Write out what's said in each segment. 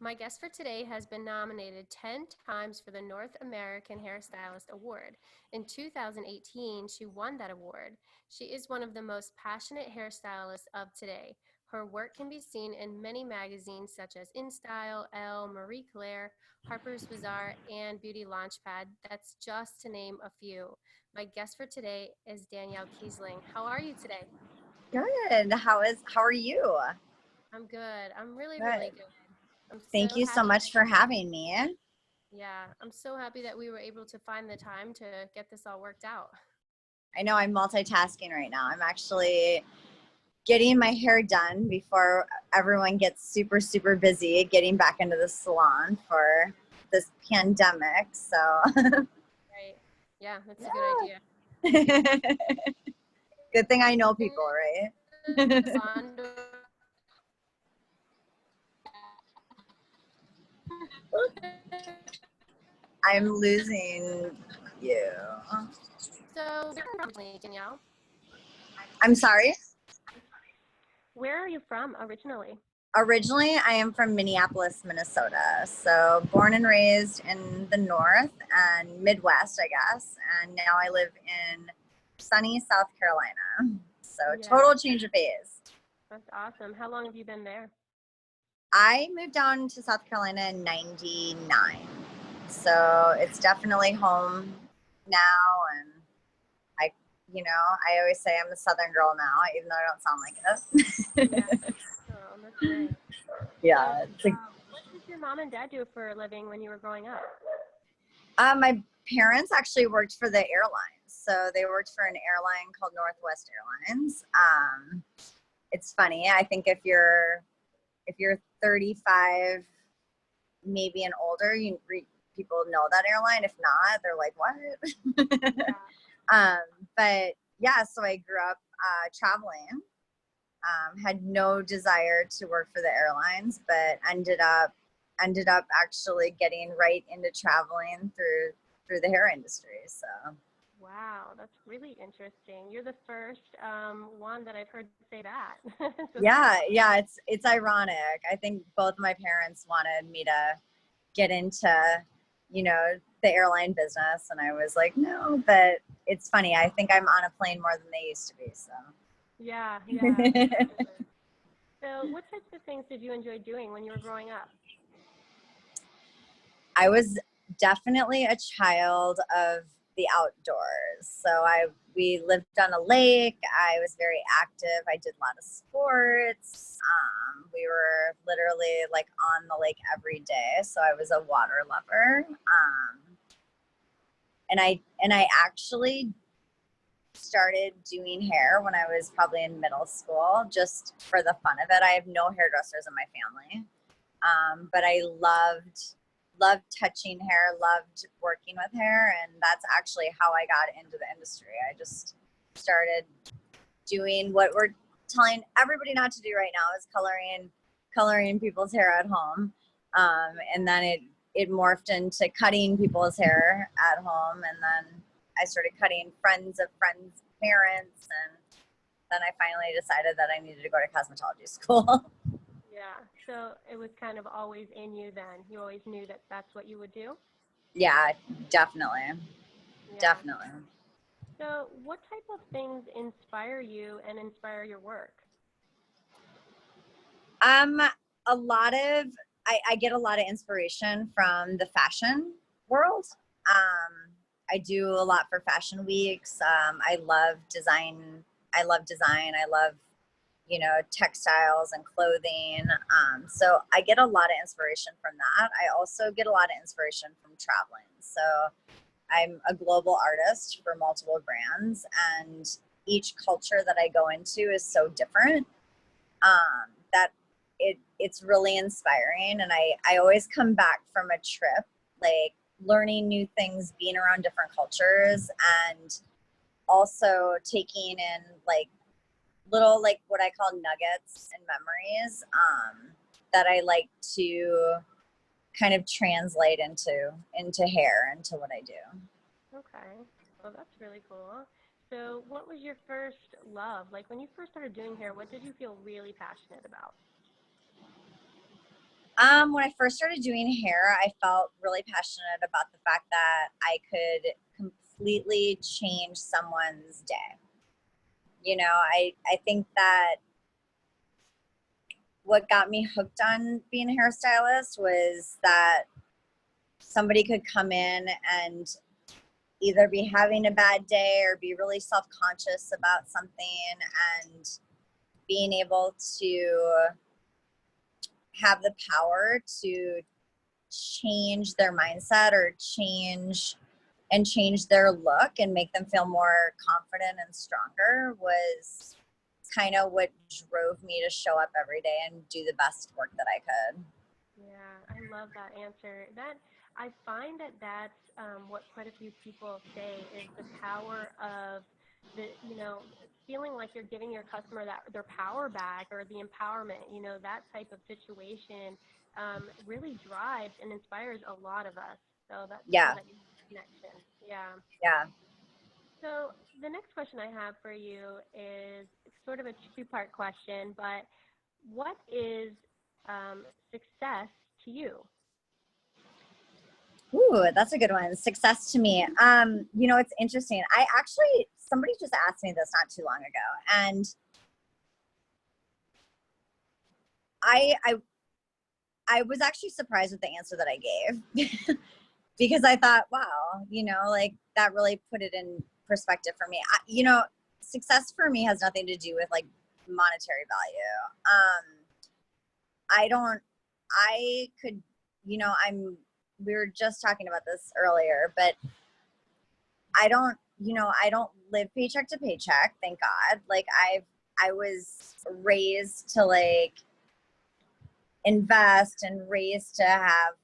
My guest for today has been nominated 10 times for the North American Hairstylist Award. In 2018, she won that award. She is one of the most passionate hairstylists of today. Her work can be seen in many magazines such as Instyle, Elle, Marie Claire, Harpers Bazaar, and Beauty Launchpad. That's just to name a few. My guest for today is Danielle Keasling. How are you today? Good. How are you? I'm good. I'm really, really Good. good. I'm Thank so you so happy. much for having me. Yeah, I'm so happy that we were able to find the time to get this all worked out. I know I'm multitasking right now. I'm actually getting my hair done before everyone gets super, super busy getting back into the salon for this pandemic. So, Right. Yeah, that's a good idea. good thing I know In people, the right? salon door. I'm losing you. So, where are you from originally, Danielle? I'm sorry. Where are you from originally? Originally, I am from Minneapolis, Minnesota. So, born and raised in the North and Midwest, I guess. And now I live in sunny South Carolina. So, Yeah, total change of pace. that's awesome. How long have you been there? I moved down to South Carolina in 99. So, it's definitely home now. And I always say I'm a Southern girl now, even though I don't sound Yeah. like it. Oh, that's great. So, Yeah. what did your mom and dad do for a living when you were growing up? My parents actually worked for the airlines. So they worked for an airline called Northwest Airlines. It's funny. I think if you're 35, maybe and older, people know that airline. If not, they're like, what? Yeah. um, but yeah, so I grew up traveling. Had no desire to work for the airlines, but ended up actually getting right into traveling through the hair industry. So Wow, that's really interesting. You're the first one that I've heard say that. So that's yeah, it's ironic. I think both my parents wanted me to get into, the airline business, and I was like, no. But it's funny. I think I'm on a plane more than they used to be. So. yeah, yeah. So, what types of things did you enjoy doing when you were growing up? I was definitely a child of the outdoors. So we lived on a lake. I was very active. I did a lot of sports. We were literally like on the lake every day. So I was a water lover. And I actually started doing hair when I was probably in middle school, just for the fun of it. I have no hairdressers in my family. But I loved touching hair, loved working with hair, and that's actually how I got into the industry. I just started doing what we're telling everybody not to do right now, is coloring people's hair at home. And then it morphed into cutting people's hair at home, and then I started cutting friends of friends' parents, and then I finally decided that I needed to go to cosmetology school. Yeah. So it was kind of always in you then. You always knew that that's what you would do? Yeah, definitely. Yeah. Definitely. So what type of things inspire you and inspire your work? Um, a lot of I get a lot of inspiration from the fashion world. I do a lot for fashion weeks. I love design. I love, textiles and clothing. So I get a lot of inspiration from that. I also get a lot of inspiration from traveling. So I'm a global artist for multiple brands, and each culture that I go into is so different, that it's really inspiring. And I always come back from a trip, like learning new things, being around different cultures, and also taking in like little, like what I call nuggets and memories, that I like to kind of translate into hair, into what I do. Okay. Well, that's really cool. So what was your first love? Like when you first started doing hair, what did you feel really passionate about? When I first started doing hair, I felt really passionate about the fact that I could completely change someone's day. You know, I think that what got me hooked on being a hairstylist was that somebody could come in and either be having a bad day or be really self-conscious about something, and being able to have the power to change their mindset or change their look and make them feel more confident and stronger was kind of what drove me to show up every day and do the best work that I could. Yeah, I love that answer. That I find that that's what quite a few people say is the power of feeling like you're giving your customer their power back or the empowerment. That type of situation really drives and inspires a lot of us. So that's cool Yeah. that you have that connection. Yeah. Yeah. So the next question I have for you is sort of a two-part question, but what is success to you? Ooh, that's a good one. Success to me. It's interesting. Somebody just asked me this not too long ago, and I was actually surprised with the answer that I gave because I thought, wow, like that really put it in perspective for me. Success for me has nothing to do with like monetary value. I could, we were just talking about this earlier, but I don't live paycheck to paycheck, thank God. Like I was raised to like invest and raised to have,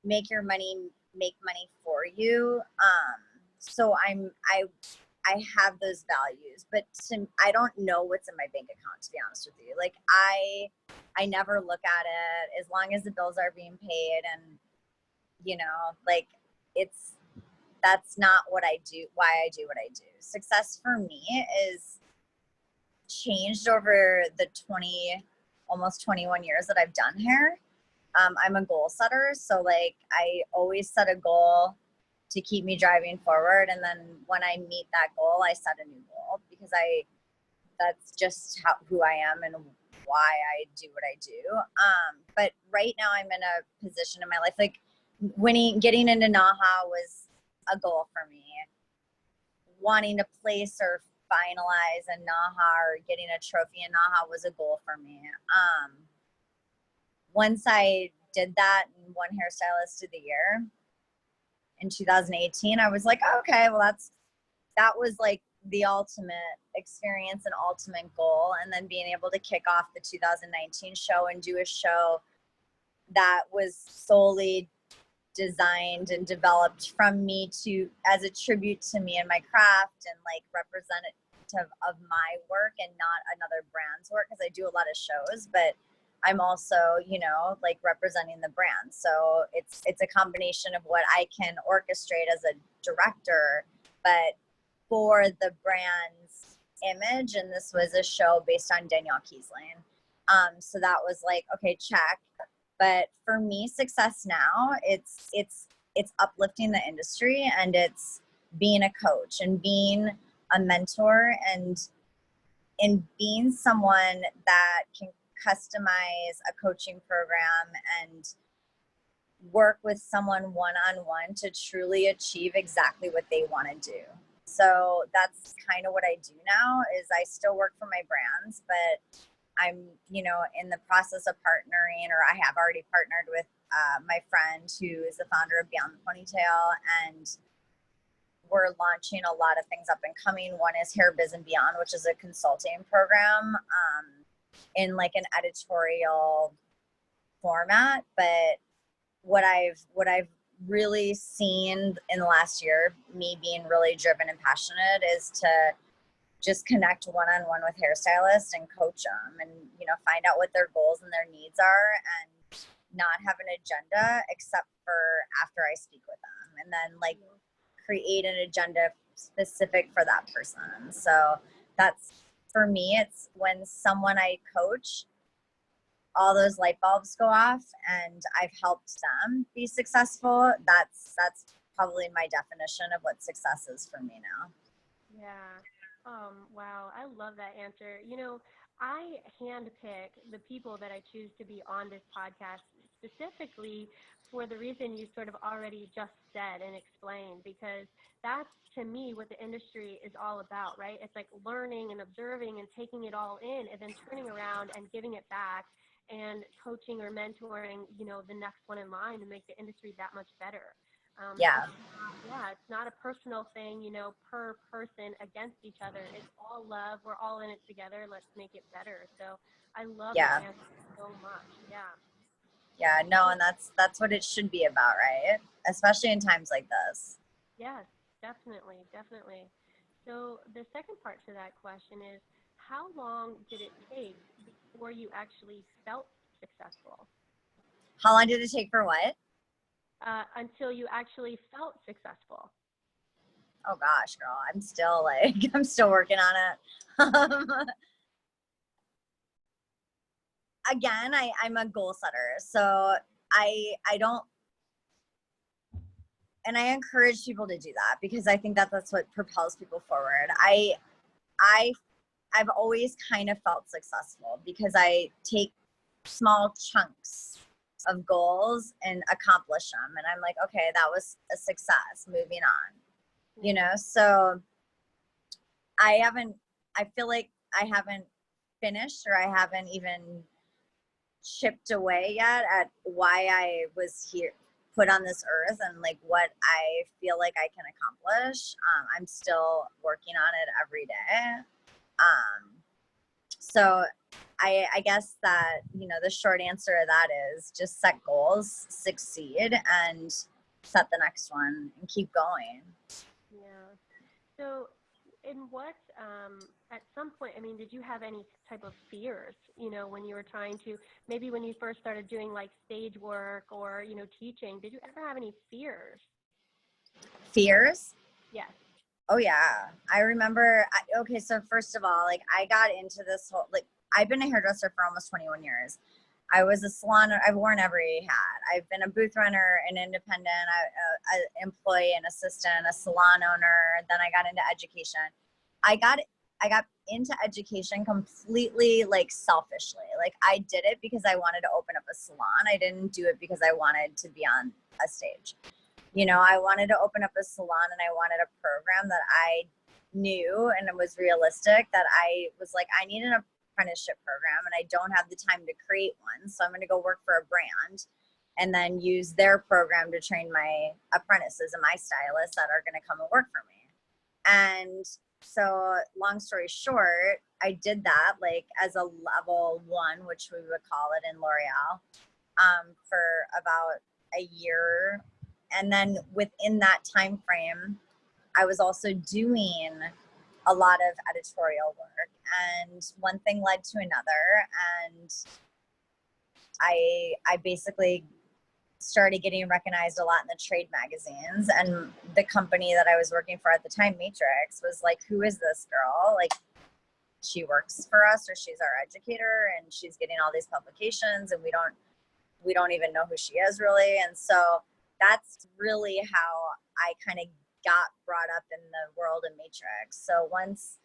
make your money, make money for you. So I have those values, but I don't know what's in my bank account, to be honest with you. Like I never look at it as long as the bills are being paid, and like that's not what I do, why I do what I do. Success for me is changed over the almost 21 years that I've done hair. I'm a goal setter. So like I always set a goal to keep me driving forward. And then when I meet that goal, I set a new goal because that's just who I am and why I do what I do. But right now I'm in a position in my life, like getting into NAHA was a goal for me. Wanting to place or finalize a NAHA or getting a trophy in NAHA was a goal for me. Once I did that and won Hairstylist of the Year in 2018, I was like, okay, well that was like the ultimate experience and ultimate goal. And then being able to kick off the 2019 show and do a show that was solely designed and developed from me as a tribute to me and my craft and like representative of my work and not another brand's work, because I do a lot of shows, but I'm also, like representing the brand. So it's a combination of what I can orchestrate as a director, but for the brand's image. And this was a show based on Danielle Keasling. So that was like, okay, check. But for me, success now, it's uplifting the industry, and it's being a coach and being a mentor and being someone that can customize a coaching program and work with someone one-on-one to truly achieve exactly what they want to do. So that's kind of what I do now. Is I still work for my brands, but I'm, in the process of partnering, or I have already partnered with my friend who is the founder of Beyond the Ponytail, and we're launching a lot of things up and coming. One is Hair Biz and Beyond, which is a consulting program in like an editorial format. But what I've really seen in the last year, me being really driven and passionate, is to just connect one-on-one with hairstylists and coach them and, find out what their goals and their needs are, and not have an agenda except for after I speak with them, and then like create an agenda specific for that person. So that's, for me, it's when someone I coach all those light bulbs go off and I've helped them be successful, that's probably my definition of what success is for me now. Yeah. Wow. I love that answer. I handpick the people that I choose to be on this podcast specifically for the reason you sort of already just said and explained, because that's to me what the industry is all about, right? It's like learning and observing and taking it all in and then turning around and giving it back and coaching or mentoring, the next one in line to make the industry that much better. Yeah. It's not a personal thing, per person against each other. It's all love. We're all in it together. Let's make it better. So I love that Yeah. answer so much. Yeah. Yeah, no, and that's what it should be about, right? Especially in times like this. Yes, definitely, definitely. So the second part to that question is, how long did it take before you actually felt successful? How long did it take for what? Until you actually felt successful. Oh gosh, girl, I'm still like I'm still working on it. Again, I'm a goal setter, so I don't, and I encourage people to do that because I think that that's what propels people forward. I I've always kind of felt successful because I take small chunks of goals and accomplish them, and I'm like, okay, that was a success. Moving on, so I feel like I haven't finished or I haven't even chipped away yet at why I was here, put on this earth, and like what I feel like I can accomplish. I'm still working on it every day. So I guess that, the short answer to that is just set goals, succeed, and set the next one and keep going. Yeah. So, in what, at some point, I mean, did you have any type of fears, when you were trying to, maybe when you first started doing like stage work or, teaching, did you ever have any fears? Fears? Yes. Oh yeah. I remember, okay, so first of all, like I got into this whole, like I've been a hairdresser for almost 21 years. I was a salon, I've worn every hat. I've been a booth runner, an independent, an employee, an assistant, a salon owner. Then I got into education. I got into education completely like selfishly. Like I did it because I wanted to open up a salon. I didn't do it because I wanted to be on a stage. I wanted to open up a salon and I wanted a program that I knew and it was realistic, that I was like, I need an apprenticeship program and I don't have the time to create one. So I'm going to go work for a brand and then use their program to train my apprentices and my stylists that are going to come and work for me. And so long story short, I did that like as a level 1, which we would call it in L'Oreal, for about a year. And then within that time frame, I was also doing a lot of editorial work, and one thing led to another, and I basically started getting recognized a lot in the trade magazines, and the company that I was working for at the time, Matrix, was like, who is this girl? Like, she works for us, or she's our educator, and she's getting all these publications, and we don't even know who she is really. And so that's really how I kind of got brought up in the world of Matrix. So once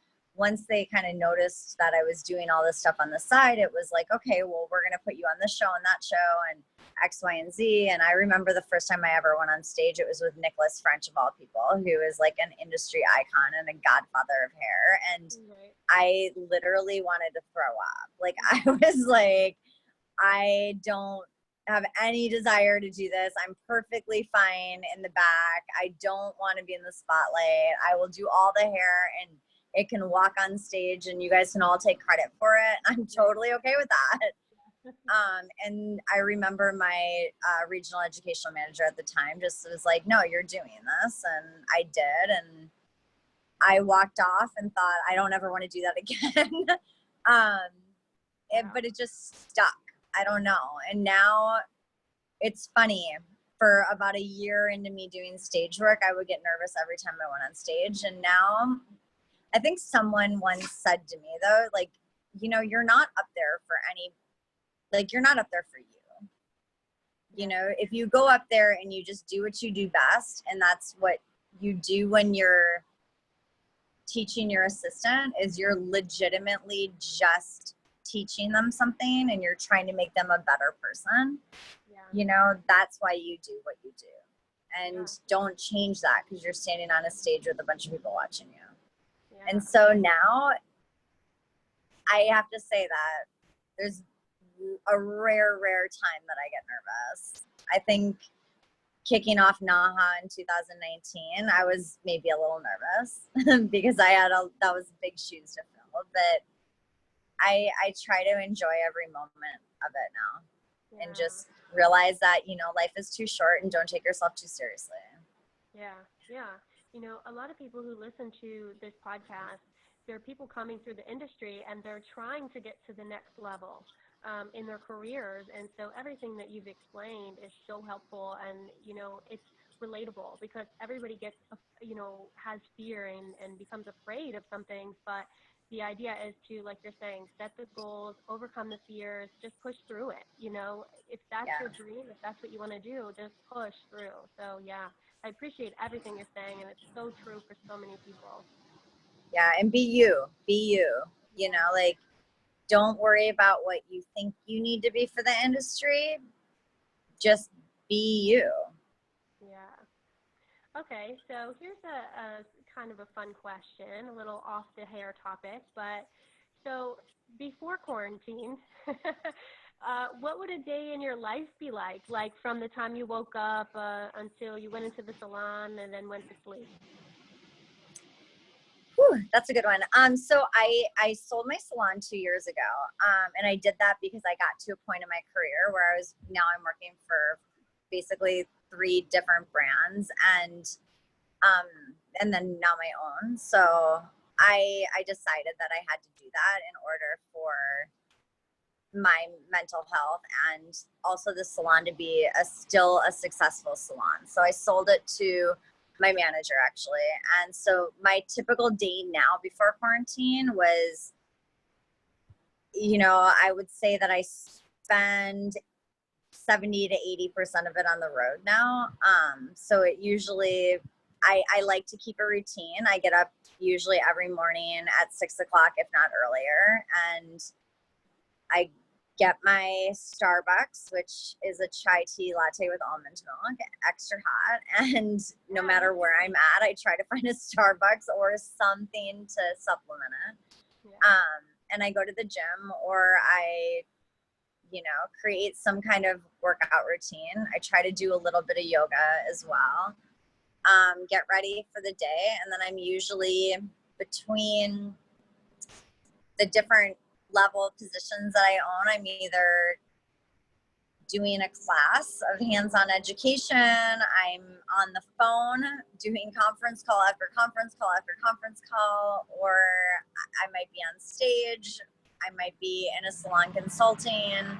they kind of noticed that I was doing all this stuff on the side, it was like, okay, well, we're going to put you on this show and that show and X, Y, and Z. And I remember the first time I ever went on stage, it was with Nicholas French, of all people, who is like an industry icon and a godfather of hair. And I literally wanted to throw up. Like, I was like, I don't have any desire to do this. I'm perfectly fine in the back. I don't want to be in the spotlight. I will do all the hair and it can walk on stage and you guys can all take credit for it. I'm totally okay with that. And I remember my regional educational manager at the time just was like, no, you're doing this. And I did. And I walked off and thought, I don't ever want to do that again. But it just stuck. I don't know. And now it's funny, for about a year into me doing stage work, I would get nervous every time I went on stage. And now I think someone once said to me though, like, you're not up there for any like, you're not up there for you. You know, if you go up there and you just do what you do best, and that's what you do when you're teaching your assistant, is you're legitimately just teaching them something and you're trying to make them a better person. You know, that's why you do what you do. And don't change that because you're standing on a stage with a bunch of people watching you. And so now I have to say that there's a rare time that I get nervous. I think kicking off NAHA in 2019, I was maybe a little nervous because that was big shoes to fill. But I try to enjoy every moment of it now, and just realize that, you know, life is too short and don't take yourself too seriously. Yeah. You know, a lot of people who listen to this podcast, there are people coming through the industry and they're trying to get to the next level in their careers. And so everything that you've explained is so helpful, and, you know, it's relatable because everybody gets, you know, has fear and becomes afraid of some things. But the idea is to, like you're saying, set the goals, overcome the fears, just push through it. You know, if that's your dream, if that's what you want to do, just push through. So, I appreciate everything you're saying, and it's so true for so many people. Yeah, and be you, you know, like, don't worry about what you think you need to be for the industry. Just be you. Yeah. Okay, so here's a kind of a fun question, a little off the hair topic, but so before quarantine, what would a day in your life be like? Like from the time you woke up until you went into the salon and then went to sleep? Whew, that's a good one. So I sold my salon 2 years ago. And I did that because I got to a point in my career where I'm working for basically 3 different brands, and then now my own. So I decided that I had to do that in order for my mental health and also the salon to be still a successful salon. So I sold it to my manager, actually. And so my typical day now before quarantine was, you know, I would say that I spend 70 to 80% of it on the road now. So it usually, I like to keep a routine. I get up usually every morning at 6 o'clock, if not earlier. And I get my Starbucks, which is a chai tea latte with almond milk, extra hot. And no matter where I'm at, I try to find a Starbucks or something to supplement it. And I go to the gym, or I, you know, create some kind of workout routine. I try to do a little bit of yoga as well. Get ready for the day. And then I'm usually between the different level positions that I own. I'm either doing a class of hands-on education, I'm on the phone doing conference call after conference call after conference call, or I might be on stage, I might be in a salon consulting.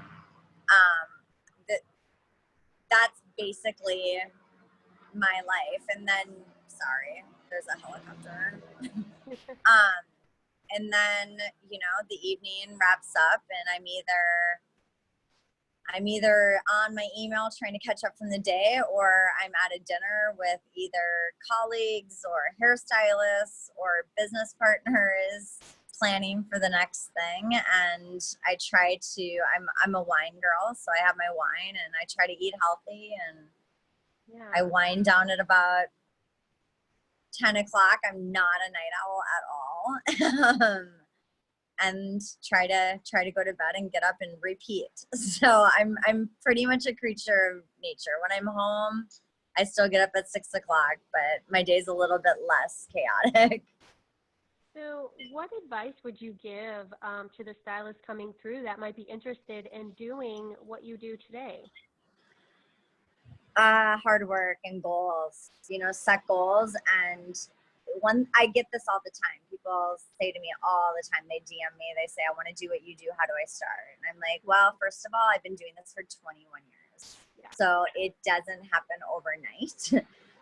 That's basically my life. And then, sorry, there's a helicopter. And then, you know, the evening wraps up and I'm either on my email trying to catch up from the day, or I'm at a dinner with either colleagues or hairstylists or business partners planning for the next thing. And I try to, I'm a wine girl, so I have my wine and I try to eat healthy, and I wind down at about 10 o'clock. I'm not a night owl at all. And try to go to bed and get up and repeat. So I'm pretty much a creature of nature. When I'm home, I still get up at 6 o'clock, but my day's a little bit less chaotic. So what advice would you give to the stylists coming through that might be interested in doing what you do today? Hard work and goals, you know, set goals. And I get this all the time. People say to me all the time, they DM me, they say, I want to do what you do. How do I start? And I'm like, well, first of all, I've been doing this for 21 years. So it doesn't happen overnight.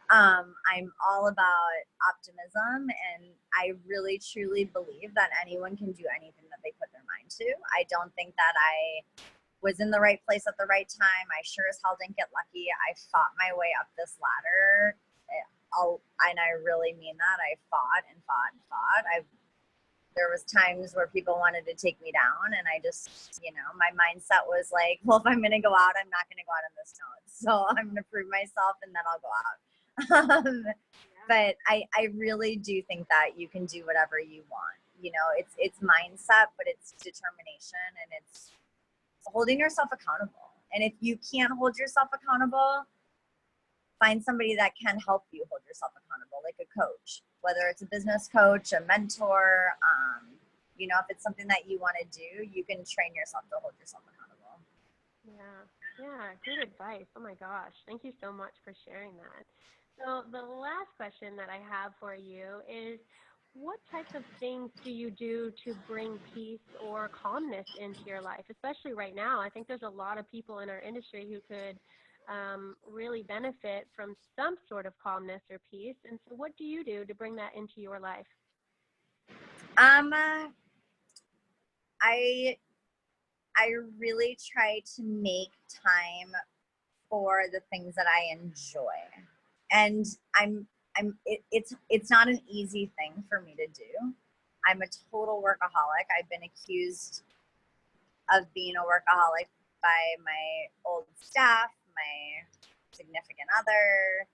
I'm all about optimism, and I really truly believe that anyone can do anything that they put their mind to. I don't think that I was in the right place at the right time. I sure as hell didn't get lucky. I fought my way up this ladder. And I really mean that. I fought and fought and fought. There was times where people wanted to take me down, and I just, my mindset was like, well, if I'm going to go out, I'm not going to go out on this note. So I'm going to prove myself, and then I'll go out. But I really do think that you can do whatever you want. It's mindset, but it's determination, and it's holding yourself accountable. And if you can't hold yourself accountable, find somebody that can help you hold yourself accountable, like a coach, whether it's a business coach, a mentor. If it's something that you want to do, you can train yourself to hold yourself accountable. Yeah, good advice. Oh my gosh, thank you so much for sharing that. So the last question that I have for you is, what types of things do you do to bring peace or calmness into your life, especially right now? I think there's a lot of people in our industry who could really benefit from some sort of calmness or peace. And so what do you do to bring that into your life? I really try to make time for the things that I enjoy. And it's not an easy thing for me to do. I'm a total workaholic. I've been accused of being a workaholic by my old staff, my significant other,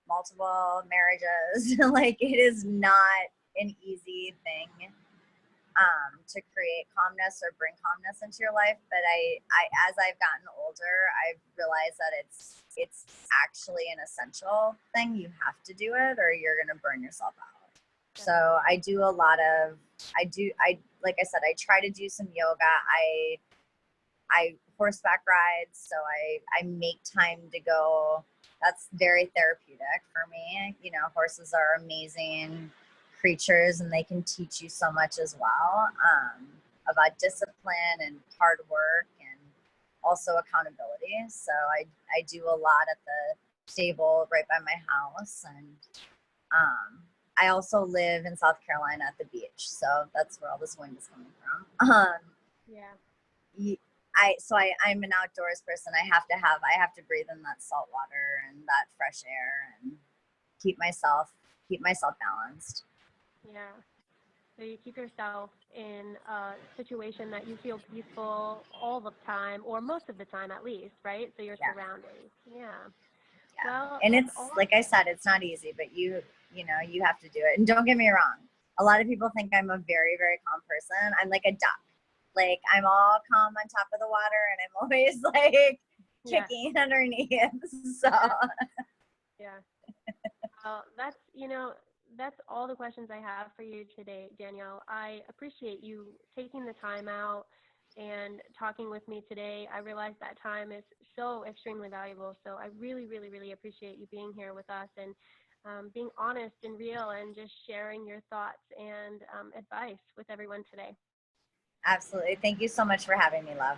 multiple marriages. Like, it is not an easy thing to create calmness or bring calmness into your life. But I as I've gotten older, I've realized that it's actually an essential thing. You have to do it, or you're gonna burn yourself out. So I do a lot of, like I said, I try to do some yoga. I horseback ride, so I make time to go. That's very therapeutic for me. Horses are amazing creatures, and they can teach you so much as well, about discipline and hard work, and also accountability. So I do a lot at the stable right by my house, and I also live in South Carolina at the beach, so that's where all this wind is coming from. I'm an outdoors person. I have to breathe in that salt water and that fresh air, and keep myself balanced. Yeah. So you keep yourself in a situation that you feel peaceful all the time, or most of the time at least, right? So your surroundings. Yeah. Well, And it's like I said, it's not easy, but you have to do it. And don't get me wrong, a lot of people think I'm a very, very calm person. I'm like a duck. Like, I'm all calm on top of the water, and I'm always like kicking underneath. So yeah. Well, that's all the questions I have for you today, Danielle. I appreciate you taking the time out and talking with me today. I realize that time is so extremely valuable. So I really, really, really appreciate you being here with us and being honest and real, and just sharing your thoughts and advice with everyone today. Absolutely. Thank you so much for having me, love.